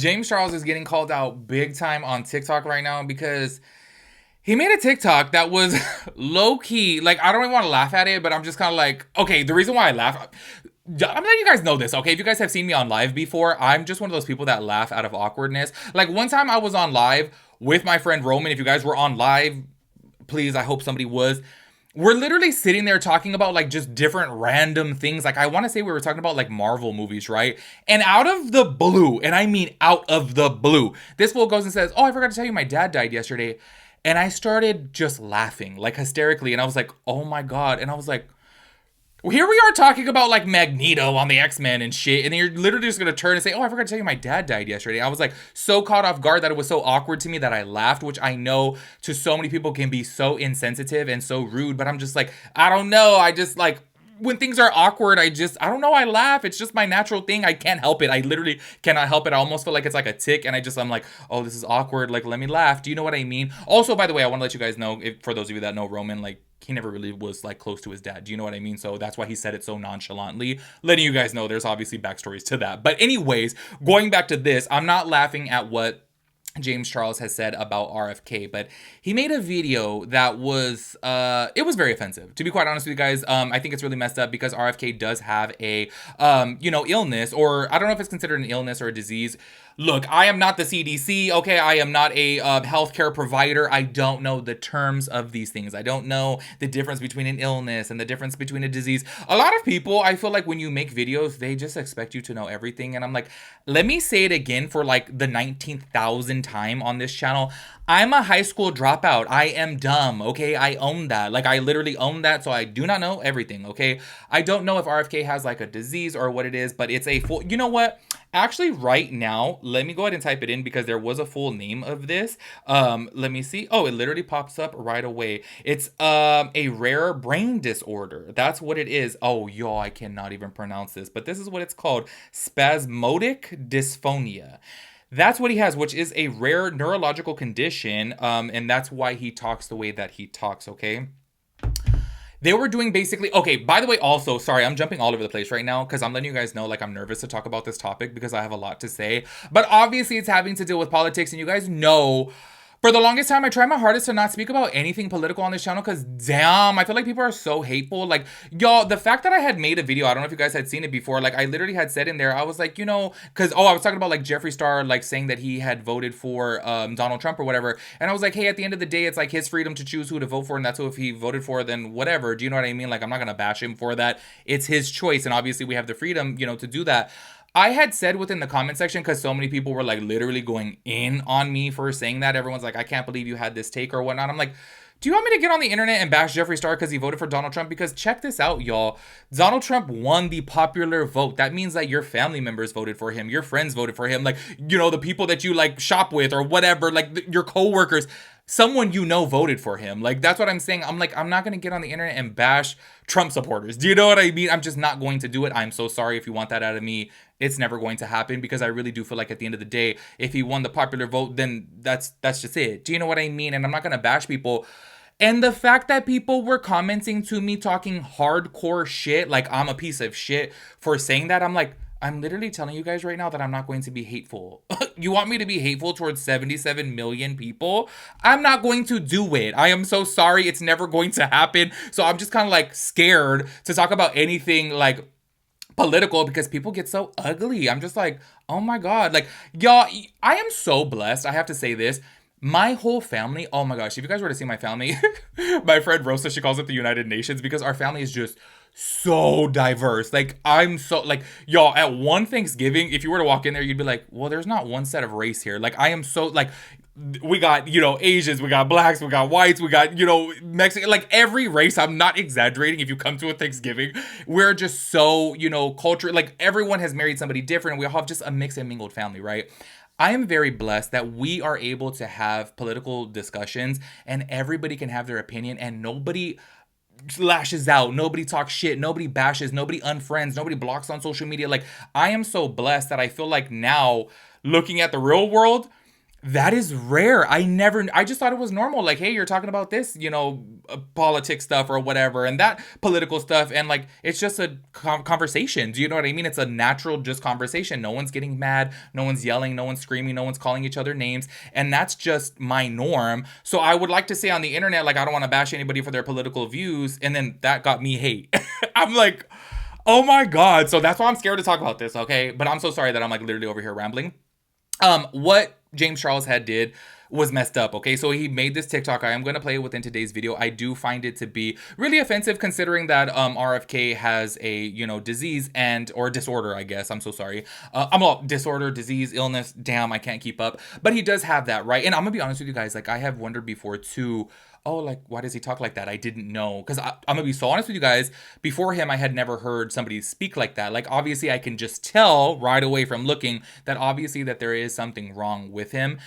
James Charles is getting called out big time on TikTok right now because he made a TikTok that was low key. Like, I don't even want to laugh at it, but I'm just kind of like, okay, the reason why I laugh, I'm letting you guys know this, okay? If you guys have seen me on live before, I'm just one of those people that laugh out of awkwardness. Like, one time I was on live with my friend Roman. If you guys were on live, please, I hope somebody was. We're literally sitting there talking about like just different random things. Like, I want to say we were talking about like Marvel movies, right? And out of the blue, and I mean out of the blue, this fool goes and says, "Oh, I forgot to tell you my dad died yesterday." And I started just laughing like hysterically. And I was like, "Oh my God." And I was like, here we are talking about like Magneto on the X-Men and shit, and you're literally just gonna turn and say, "Oh, I forgot to tell you my dad died yesterday." I was like so caught off guard that it was so awkward to me that I laughed, which I know to so many people can be so insensitive and so rude, but I'm just like, I don't know. I just like when things are awkward, I don't know, I laugh. It's just my natural thing. I can't help it. I literally cannot help it. I almost feel like it's like a tick, and I'm like, oh, this is awkward. Like, let me laugh. Do you know what I mean? Also, by the way, I want to let you guys know, for those of you that know Roman, like, he never really was like close to his dad. Do you know what I mean? So that's why he said it so nonchalantly, letting you guys know there's obviously backstories to that. But anyways, going back to this, I'm not laughing at what James Charles has said about RFK, but he made a video that was it was very offensive, to be quite honest with you guys. I think it's really messed up because RFK does have a illness, or I don't know if it's considered an illness or a disease. Look, I am not the CDC, okay? I am not a healthcare provider. I don't know the terms of these things. I don't know the difference between an illness and the difference between a disease. A lot of people, I feel like when you make videos, they just expect you to know everything. And I'm like, let me say it again for like the 19,000th time on this channel. I'm a high school dropout. I am dumb, okay? I own that. Like, I literally own that, so I do not know everything, okay? I don't know if RFK has like a disease or what it is, but it's a full... You know what? Actually, right now, let me go ahead and type it in because there was a full name of this. Let me see. Oh, it literally pops up right away. It's a rare brain disorder. That's what it is. Oh, y'all, I cannot even pronounce this, but this is what it's called. Spasmodic dysphonia. That's what he has, which is a rare neurological condition, and that's why he talks the way that he talks, okay? They were doing basically... Okay, by the way, also, sorry, I'm jumping all over the place right now because I'm letting you guys know, like, I'm nervous to talk about this topic because I have a lot to say. But obviously, it's having to deal with politics, and you guys know... For the longest time, I try my hardest to not speak about anything political on this channel because, damn, I feel like people are so hateful. Like, y'all, the fact that I had made a video, I don't know if you guys had seen it before, like, I literally had said in there, I was like, you know, because, I was talking about, like, Jeffree Star, like, saying that he had voted for Donald Trump or whatever, and I was like, hey, at the end of the day, it's, like, his freedom to choose who to vote for, and that's who if he voted for, then whatever. Do you know what I mean? Like, I'm not gonna bash him for that. It's his choice, and obviously we have the freedom, you know, to do that. I had said within the comment section, because so many people were like literally going in on me for saying that. Everyone's like, I can't believe you had this take or whatnot. I'm like, do you want me to get on the internet and bash Jeffree Star because he voted for Donald Trump? Because check this out, y'all. Donald Trump won the popular vote. That means that your family members voted for him. Your friends voted for him. Like, you know, the people that you like shop with or whatever, like your coworkers, someone you know voted for him. Like, that's what I'm saying. I'm like, I'm not going to get on the internet and bash Trump supporters. Do you know what I mean? I'm just not going to do it. I'm so sorry if you want that out of me. It's never going to happen because I really do feel like at the end of the day, if he won the popular vote, then that's just it. Do you know what I mean? And I'm not going to bash people. And the fact that people were commenting to me talking hardcore shit, like I'm a piece of shit for saying that, I'm like, I'm literally telling you guys right now that I'm not going to be hateful. You want me to be hateful towards 77 million people? I'm not going to do it. I am so sorry. It's never going to happen. So I'm just kind of like scared to talk about anything like political because people get so ugly. I'm just like, oh my God. Like, y'all, I am so blessed. I have to say this. My whole family, oh my gosh, if you guys were to see my family, my friend Rosa, she calls it the United Nations because our family is just so diverse. Like, I'm so, like, y'all, at one Thanksgiving, if you were to walk in there, you'd be like, well, there's not one set of race here. Like, I am so, like, we got, you know, Asians, we got blacks, we got whites, we got, you know, Mexican, like every race. I'm not exaggerating. If you come to a Thanksgiving, we're just so, you know, culture, like everyone has married somebody different. We all have just a mixed and mingled family, right? I am very blessed that we are able to have political discussions and everybody can have their opinion and nobody lashes out, nobody talks shit, nobody bashes, nobody unfriends, nobody blocks on social media. Like, I am so blessed that I feel like now, looking at the real world, That is rare. I just thought it was normal. Like, hey, you're talking about this, politics stuff or whatever, and that political stuff. And like, it's just a conversation. Do you know what I mean? It's a natural, just conversation. No one's getting mad. No one's yelling. No one's screaming. No one's calling each other names. And that's just my norm. So I would like to say on the internet, like, I don't want to bash anybody for their political views. And then that got me hate. I'm like, oh my God. So that's why I'm scared to talk about this. Okay. But I'm so sorry that I'm like literally over here rambling. What James Charles had did was messed up, okay? So he made this TikTok. I am going to play it within today's video. I do find it to be really offensive considering that RFK has a, disease or disorder, I guess. I'm so sorry. Disorder, disease, illness. Damn, I can't keep up. But he does have that, right? And I'm going to be honest with you guys. Like, I have wondered before too, oh, like, why does he talk like that? I didn't know. Because I'm going to be so honest with you guys. Before him, I had never heard somebody speak like that. Like, obviously, I can just tell right away from looking that obviously that there is something wrong with him.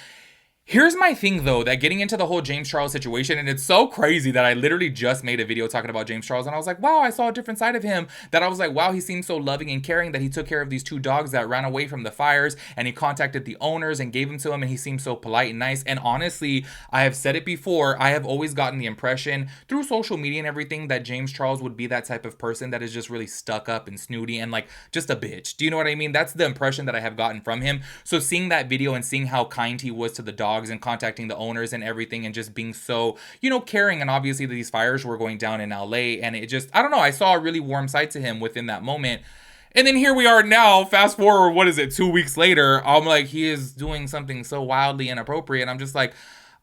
Here's my thing, though, that getting into the whole James Charles situation, and it's so crazy that I literally just made a video talking about James Charles, and I was like, wow, I saw a different side of him, that I was like, wow, he seems so loving and caring that he took care of these 2 dogs that ran away from the fires, and he contacted the owners and gave them to him, and he seemed so polite and nice. And honestly, I have said it before, I have always gotten the impression through social media and everything that James Charles would be that type of person that is just really stuck up and snooty and like just a bitch. Do you know what I mean? That's the impression that I have gotten from him. So seeing that video and seeing how kind he was to the dogs and contacting the owners and everything and just being so, caring. And obviously these fires were going down in LA, and it just, I don't know, I saw a really warm side to him within that moment. And then here we are now, fast forward, 2 weeks later, I'm like, he is doing something so wildly inappropriate. I'm just like,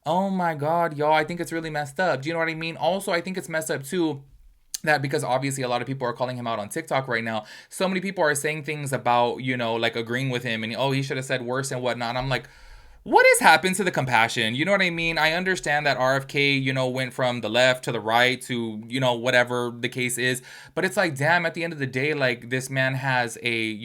oh my God, y'all, I think it's really messed up. Do you know what I mean? Also, I think it's messed up too, that because obviously a lot of people are calling him out on TikTok right now. So many people are saying things about, like agreeing with him and, oh, he should have said worse and whatnot. And I'm like, what has happened to the compassion? You know what I mean? I understand that RFK, went from the left to the right to, whatever the case is. But it's like, damn, at the end of the day, like, this man has a,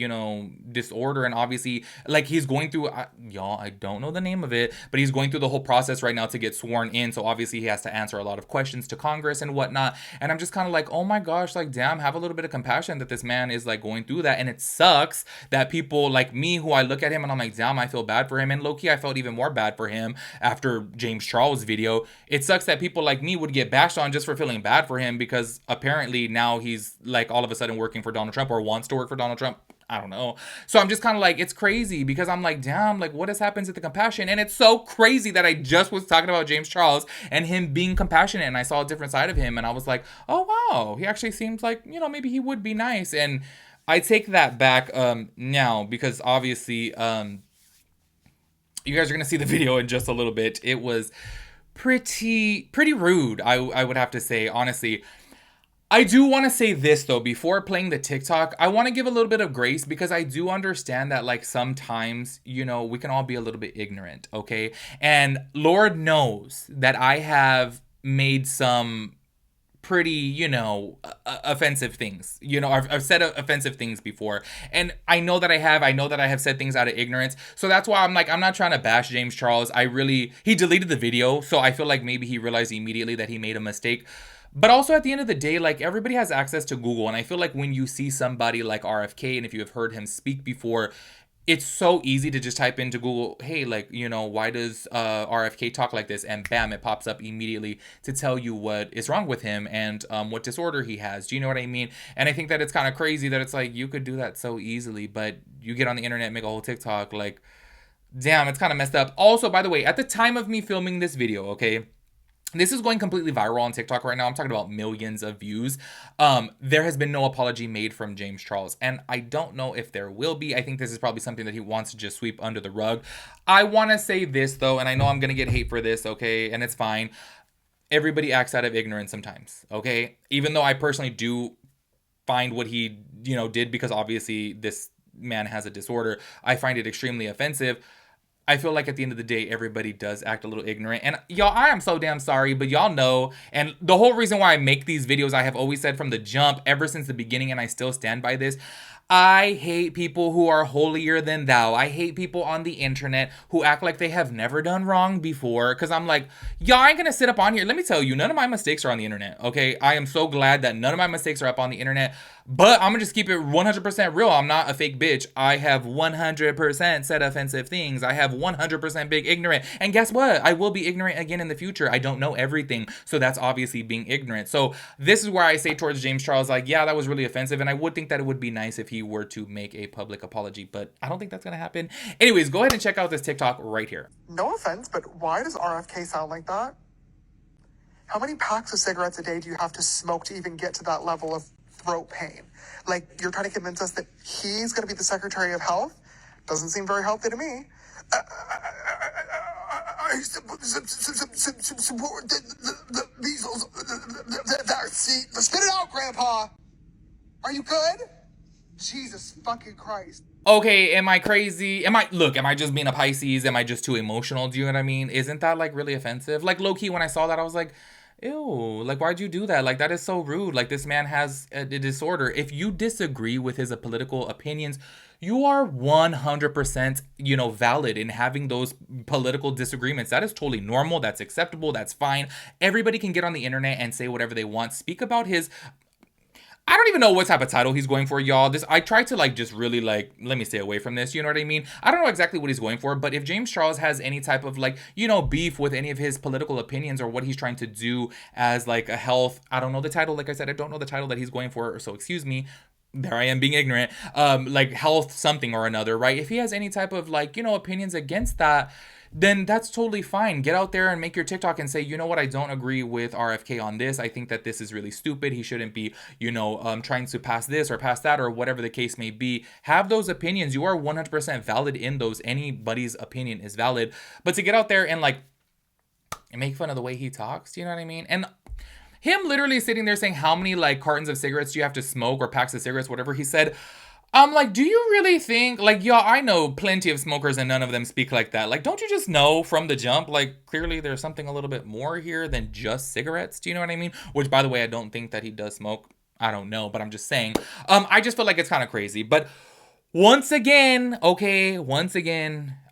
disorder. And obviously, like, he's going through, y'all, I don't know the name of it, but he's going through the whole process right now to get sworn in. So obviously he has to answer a lot of questions to Congress and whatnot. And I'm just kind of like, oh my gosh, like, damn, have a little bit of compassion that this man is like going through that. And it sucks that people like me, who I look at him and I'm like, damn, I feel bad for him. And low-key, I felt even more bad for him after James Charles' video. It sucks that people like me would get bashed on just for feeling bad for him because apparently now he's like all of a sudden working for Donald Trump or wants to work for Donald Trump. I don't know. So I'm just kind of like, it's crazy because I'm like, damn, like what has happened to the compassion? And it's so crazy that I just was talking about James Charles and him being compassionate, and I saw a different side of him and I was like, oh wow, he actually seems like, maybe he would be nice. And I take that back now because obviously you guys are going to see the video in just a little bit. It was pretty rude, I would have to say, honestly. I do want to say this, though, before playing the TikTok. I want to give a little bit of grace because I do understand that, like, sometimes, we can all be a little bit ignorant, okay? And Lord knows that I have made some pretty, offensive things. I've said offensive things before. And I know that I have said things out of ignorance. So that's why I'm like, I'm not trying to bash James Charles. He deleted the video. So I feel like maybe he realized immediately that he made a mistake. But also at the end of the day, like, everybody has access to Google. And I feel like when you see somebody like RFK, and if you have heard him speak before, it's so easy to just type into Google, hey, like, why does RFK talk like this? And bam, it pops up immediately to tell you what is wrong with him and what disorder he has. Do you know what I mean? And I think that it's kind of crazy that it's like, you could do that so easily, but you get on the internet, make a whole TikTok, like, damn, it's kind of messed up. Also, by the way, at the time of me filming this video, okay, this is going completely viral on TikTok right now. I'm talking about millions of views. There has been no apology made from James Charles, and I don't know if there will be. I think this is probably something that he wants to just sweep under the rug. I want to say this, though, and I know I'm going to get hate for this, okay, and it's fine. Everybody acts out of ignorance sometimes, okay? Even though I personally do find what he, did, because obviously this man has a disorder, I find it extremely offensive. I feel like at the end of the day, everybody does act a little ignorant. And y'all, I am so damn sorry, but y'all know, and the whole reason why I make these videos, I have always said from the jump, ever since the beginning, and I still stand by this, I hate people who are holier than thou. I hate people on the internet who act like they have never done wrong before. Because I'm like, y'all ain't gonna sit up on here. Let me tell you, none of my mistakes are on the internet. Okay, I am so glad that none of my mistakes are up on the internet. But I'm gonna just keep it 100% real. I'm not a fake bitch. I have 100% said offensive things. I have 100% big ignorant. And guess what? I will be ignorant again in the future. I don't know everything. So that's obviously being ignorant. So this is where I say towards James Charles, like, yeah, that was really offensive. And I would think that it would be nice if he were to make a public apology. But I don't think that's gonna happen. Anyways, go ahead and check out this TikTok right here. No offense, but why does RFK sound like that? How many packs of cigarettes a day do you have to smoke to even get to that level of throat pain? Like, you're trying to convince us that he's going to be the Secretary of Health? Doesn't seem very healthy to me. I support the measles vaccine. Spit it out, Grandpa. Are you good? Jesus fucking Christ. Okay, am I crazy? Am I just being a Pisces? Am I just too emotional? Do you know what I mean? Isn't that like really offensive? Like low key when I saw that, I was like, ew, like why'd you do that? Like that is so rude. Like this man has a disorder. If you disagree with his political opinions, you are 100%, valid in having those political disagreements. That is totally normal. That's acceptable. That's fine. Everybody can get on the internet and say whatever they want. Speak about his I don't even know what type of title he's going for, y'all. I tried to just really let me stay away from this. You know what I mean? I don't know exactly what he's going for, but if James Charles has any type of beef with any of his political opinions or what he's trying to do as a health, I don't know the title. Like I said, I don't know the title that he's going for, so excuse me. There I am being ignorant. Health something or another, right? If he has any type of opinions against that, then that's totally fine. Get out there and make your TikTok and say, you know what, I don't agree with RFK on this. I think that this is really stupid. He shouldn't be, trying to pass this or pass that or whatever the case may be. Have those opinions. You are 100% valid in those. Anybody's opinion is valid. But to get out there and make fun of the way he talks, you know what I mean? And him literally sitting there saying how many cartons of cigarettes do you have to smoke or packs of cigarettes, whatever he said. I'm like, do you really think, y'all, I know plenty of smokers and none of them speak like that. Don't you just know from the jump, clearly there's something a little bit more here than just cigarettes? Do you know what I mean? Which, by the way, I don't think that he does smoke. I don't know, but I'm just saying. I just feel like it's kind of crazy. But once again,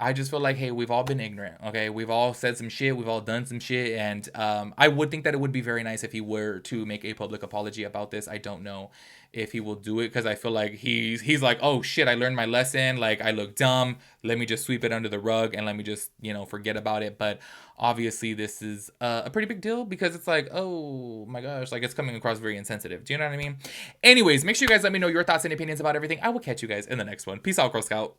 I just feel like, hey, we've all been ignorant, okay? We've all said some shit. We've all done some shit. And I would think that it would be very nice if he were to make a public apology about this. I don't know if he will do it because I feel like he's like, oh, shit, I learned my lesson. I look dumb. Let me just sweep it under the rug and let me just, forget about it. But obviously, this is a pretty big deal because it's like, oh, my gosh, it's coming across very insensitive. Do you know what I mean? Anyways, make sure you guys let me know your thoughts and opinions about everything. I will catch you guys in the next one. Peace out, Girl Scout.